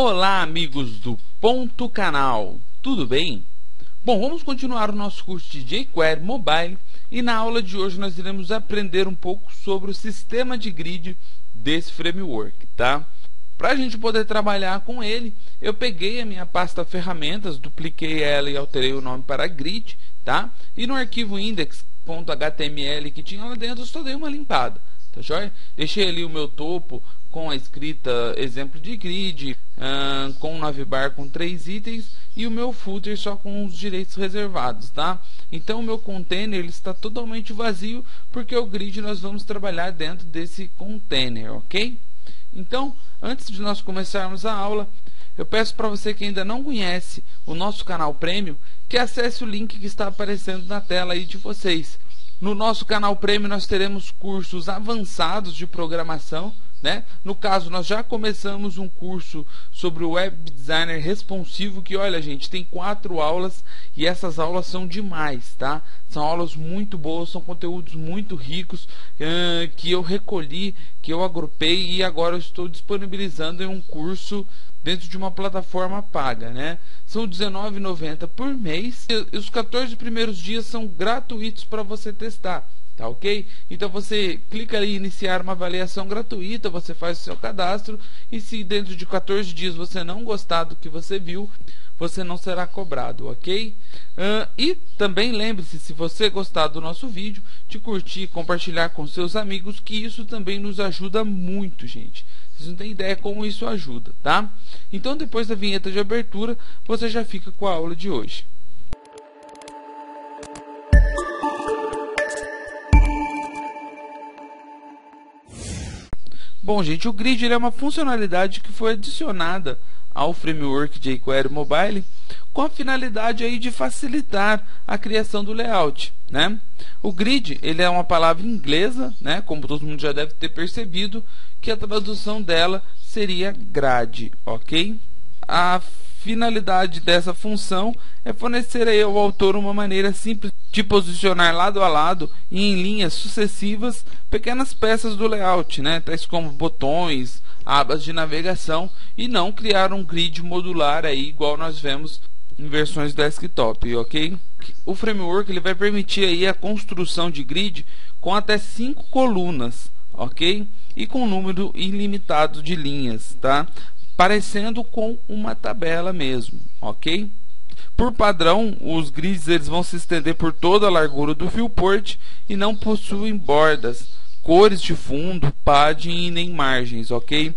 Olá, amigos do Ponto Canal, tudo bem? Bom, vamos continuar o nosso curso de jQuery Mobile e na aula de hoje nós iremos aprender um pouco sobre o sistema de grid desse framework, tá? Para a gente poder trabalhar com ele, eu peguei a minha pasta ferramentas, dupliquei ela e alterei o nome para grid, tá? E no arquivo index.html que tinha lá dentro, eu só dei uma limpada, tá joia? Deixei ali o meu topo com a escrita exemplo de grid, com o navbar com 3 itens e o meu footer só com os direitos reservados, tá? Então o meu container ele está totalmente vazio porque o grid nós vamos trabalhar dentro desse container, ok? Então, antes de nós começarmos a aula, eu peço para você que ainda não conhece o nosso canal Premium, que acesse o link que está aparecendo na tela aí de vocês. No nosso canal Premium nós teremos cursos avançados de programação, né? No caso, nós já começamos um curso sobre o Web Designer responsivo, que olha gente, tem 4 aulas e essas aulas são demais, tá? São aulas muito boas, são conteúdos muito ricos que eu recolhi, que eu agrupei e agora eu estou disponibilizando em um curso dentro de uma plataforma paga, né? São R$19,90 por mês e os 14 primeiros dias são gratuitos para você testar. Tá ok? Então você clica ali em iniciar uma avaliação gratuita, você faz o seu cadastro e se dentro de 14 dias você não gostar do que você viu, você não será cobrado, ok? E também lembre-se, se você gostar do nosso vídeo, de curtir e compartilhar com seus amigos, que isso também nos ajuda muito, gente. Vocês não têm ideia como isso ajuda, tá? Então depois da vinheta de abertura, você já fica com a aula de hoje. Bom, gente, o grid ele é uma funcionalidade que foi adicionada ao framework jQuery Mobile com a finalidade aí de facilitar a criação do layout, né? O grid ele é uma palavra inglesa, né? Como todo mundo já deve ter percebido, que a tradução dela seria grade, ok? A finalidade dessa função é fornecer aí ao autor uma maneira simples de posicionar lado a lado e em linhas sucessivas pequenas peças do layout, né, tais como botões, abas de navegação, e não criar um grid modular aí igual nós vemos em versões desktop, ok? O framework ele vai permitir aí a construção de grid com até 5 colunas, ok? E com um número ilimitado de linhas, tá? Parecendo com uma tabela mesmo, ok? Por padrão, os grids eles vão se estender por toda a largura do viewport e não possuem bordas, cores de fundo, padding e nem margens, ok?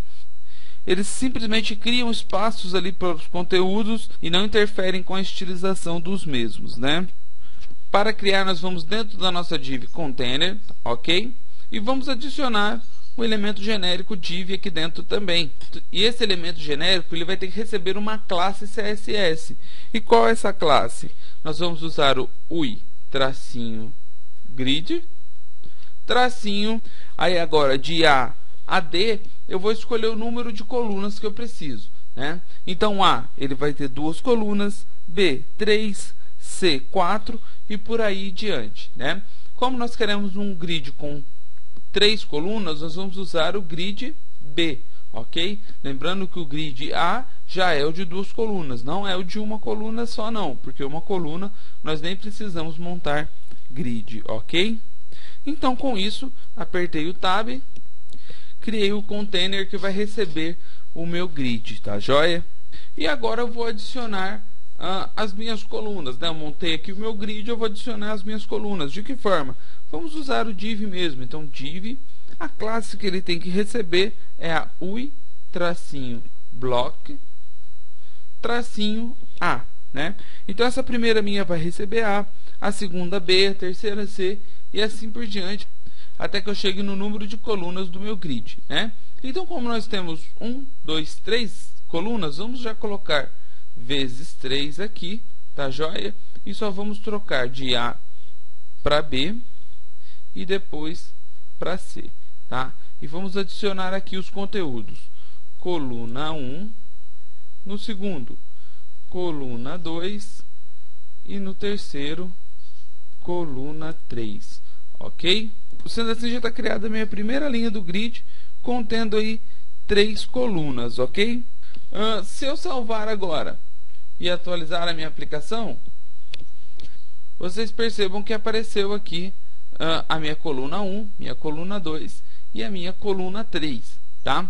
Eles simplesmente criam espaços ali para os conteúdos e não interferem com a estilização dos mesmos, né? Para criar, nós vamos dentro da nossa div container, ok? E vamos adicionar o elemento genérico div aqui dentro também. E esse elemento genérico ele vai ter que receber uma classe CSS. E qual é essa classe? Nós vamos usar o UI-grid tracinho, aí agora de A a D eu vou escolher o número de colunas que eu preciso, né? Então A ele vai ter 2 colunas, B 3, C 4 e por aí diante, né? Como nós queremos um grid com 3 colunas, nós vamos usar o grid B, ok? Lembrando que o grid A já é o de 2 colunas, não é o de uma coluna só não, porque uma coluna nós nem precisamos montar grid, ok? Então com isso, apertei o Tab, criei o container que vai receber o meu grid, tá joia? E agora eu vou adicionar as minhas colunas, né? Eu montei aqui o meu grid, eu vou adicionar as minhas colunas. De que forma? Vamos usar o div mesmo. Então div, a classe que ele tem que receber é a UI-block-A, né? Então essa primeira minha vai receber a segunda B, a terceira C e assim por diante, até que eu chegue no número de colunas do meu grid, né? Então como nós temos 1, 2, 3 colunas, vamos já colocar vezes 3 aqui, tá joia? E só vamos trocar de A para B e depois para C, tá? E vamos adicionar aqui os conteúdos. Coluna 1, no segundo, coluna 2 e no terceiro, coluna 3, ok? Sendo assim, já está criada a minha primeira linha do grid, contendo aí 3 colunas, ok? Se eu salvar agora e atualizar a minha aplicação, vocês percebam que apareceu aqui a minha coluna 1, minha coluna 2 e a minha coluna 3, tá?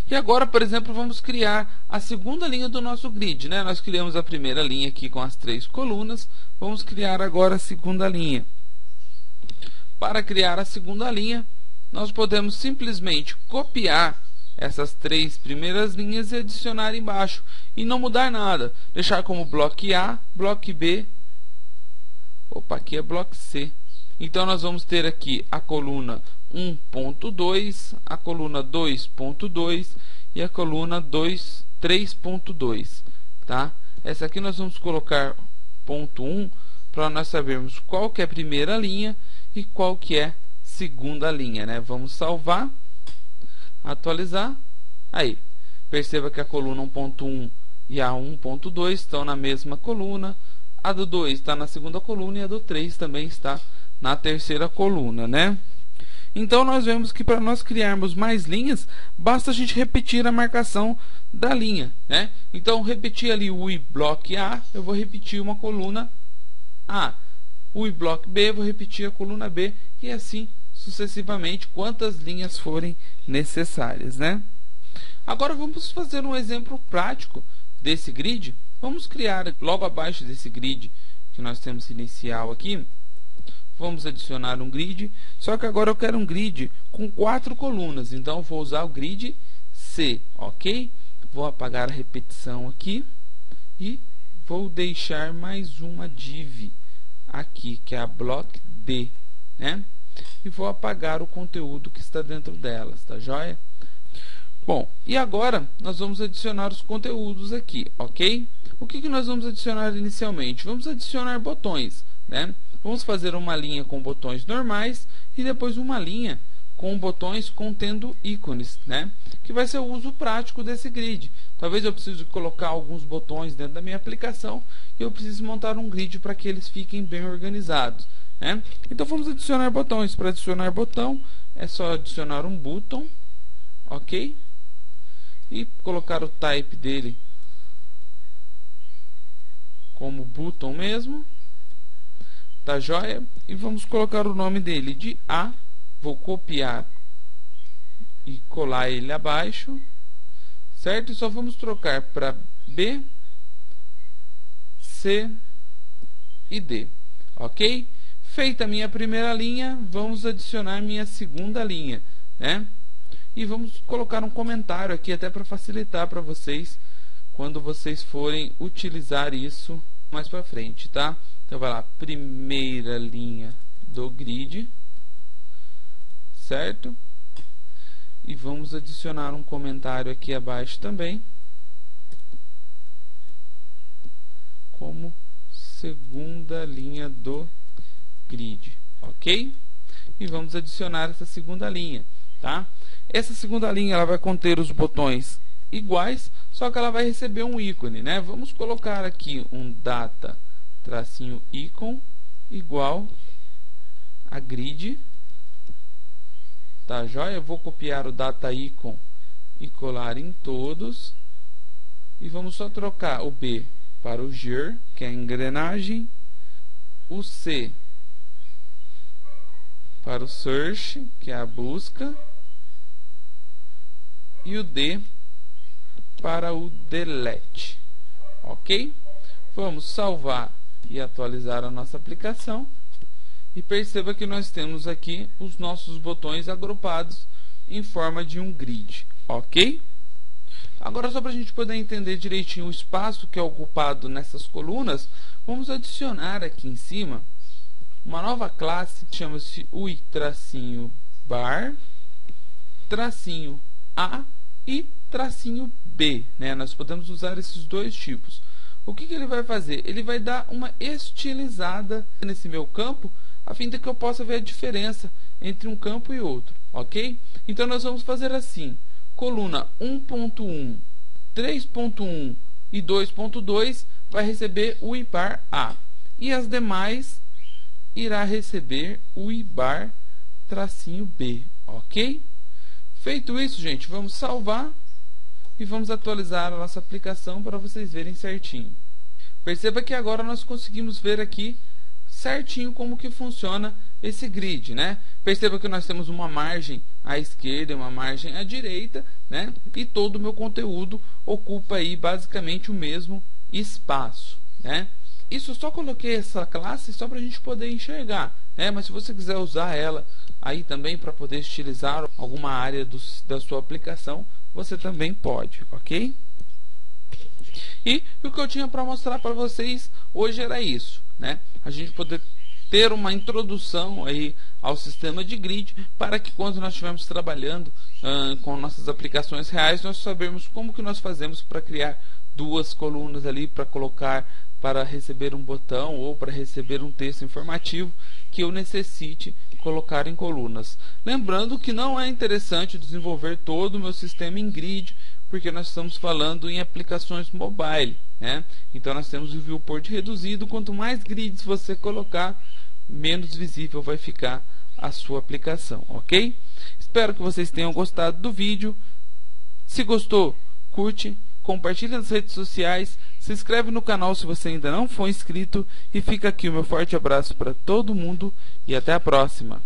E agora, por exemplo, vamos criar a segunda linha do nosso grid, né? Nós criamos a primeira linha aqui com as 3 colunas, vamos criar agora a segunda linha. Para criar a segunda linha, nós podemos simplesmente copiar essas 3 primeiras linhas e adicionar embaixo, e não mudar nada, deixar como bloco A, bloco B, aqui é bloco C. Então nós vamos ter aqui a coluna 1.2, a coluna 2.2 e a coluna 3.2, tá? Essa aqui nós vamos colocar ponto 1 para nós sabermos qual que é a primeira linha e qual que é segunda linha, né? Vamos salvar, atualizar. Aí, perceba que a coluna 1.1 e a 1.2 estão na mesma coluna, a do 2 está na segunda coluna e a do 3 também está na terceira coluna, né? Então nós vemos que para nós criarmos mais linhas, basta a gente repetir a marcação da linha, né? Então repetir ali o bloco A, eu vou repetir uma coluna A. O bloco B, eu vou repetir a coluna B, e assim sucessivamente, quantas linhas forem necessárias, né? Agora vamos fazer um exemplo prático desse grid. Vamos criar logo abaixo desse grid que nós temos inicial aqui, vamos adicionar um grid, só que agora eu quero um grid com 4 colunas, então vou usar o grid C, ok? Vou apagar a repetição aqui e vou deixar mais uma div aqui, que é a block D, né? E vou apagar o conteúdo que está dentro delas, tá joia? Bom, e agora nós vamos adicionar os conteúdos aqui, ok? O que nós vamos adicionar inicialmente? Vamos adicionar botões, né? Vamos fazer uma linha com botões normais e depois uma linha com botões contendo ícones, né? Que vai ser o uso prático desse grid. Talvez eu precise colocar alguns botões dentro da minha aplicação e eu preciso montar um grid para que eles fiquem bem organizados, né? Então vamos adicionar botões. Para adicionar botão é só adicionar um button, ok? E colocar o type dele como button mesmo, tá joia? E vamos colocar o nome dele de A. Vou copiar e colar ele abaixo, certo? E só vamos trocar para B, C e D, ok? Feita a minha primeira linha, vamos adicionar minha segunda linha, né? E vamos colocar um comentário aqui até para facilitar para vocês quando vocês forem utilizar isso mais para frente, tá? Então vai lá, primeira linha do grid, certo? E vamos adicionar um comentário aqui abaixo também, como segunda linha do grid, ok? E vamos adicionar essa segunda linha, tá? Essa segunda linha ela vai conter os botões iguais, só que ela vai receber um ícone, né? Vamos colocar aqui um data tracinho icon igual a grid, tá joia? Eu vou copiar o data icon e colar em todos, e vamos só trocar o B para o gear, que é a engrenagem, o C para o search, que é a busca, e o D para o delete, ok? Vamos salvar e atualizar a nossa aplicação, e perceba que nós temos aqui os nossos botões agrupados em forma de um grid, ok? Agora, só para a gente poder entender direitinho o espaço que é ocupado nessas colunas, vamos adicionar aqui em cima uma nova classe que chama-se UI-bar, tracinho A e tracinho B, né? Nós podemos usar esses dois tipos. O que ele vai fazer? Ele vai dar uma estilizada nesse meu campo, a fim de que eu possa ver a diferença entre um campo e outro, ok? Então nós vamos fazer assim: coluna 1.1, 3.1 e 2.2 vai receber o UI-bar A, e as demais irá receber o UI-bar tracinho B, ok? Feito isso, gente, vamos salvar e vamos atualizar a nossa aplicação para vocês verem certinho. Perceba que agora nós conseguimos ver aqui certinho como que funciona esse grid, né? Perceba que nós temos uma margem à esquerda e uma margem à direita, né? E todo o meu conteúdo ocupa aí basicamente o mesmo espaço, né? Isso eu só coloquei essa classe só para a gente poder enxergar, né? Mas se você quiser usar ela aí também para poder estilizar alguma área da sua aplicação, você também pode, ok? E o que eu tinha para mostrar para vocês hoje era isso, né? A gente poder ter uma introdução aí ao sistema de grid, para que quando nós estivermos trabalhando com nossas aplicações reais, nós sabermos como que nós fazemos para criar duas colunas ali, para colocar, para receber um botão ou para receber um texto informativo que eu necessite colocar em colunas. Lembrando que não é interessante desenvolver todo o meu sistema em grid, porque nós estamos falando em aplicações mobile, né? Então nós temos o viewport reduzido. Quanto mais grids você colocar, menos visível vai ficar a sua aplicação, ok? Espero que vocês tenham gostado do vídeo. Se gostou, curte, compartilhe nas redes sociais, se inscreve no canal se você ainda não for inscrito, e fica aqui o meu forte abraço para todo mundo e até a próxima.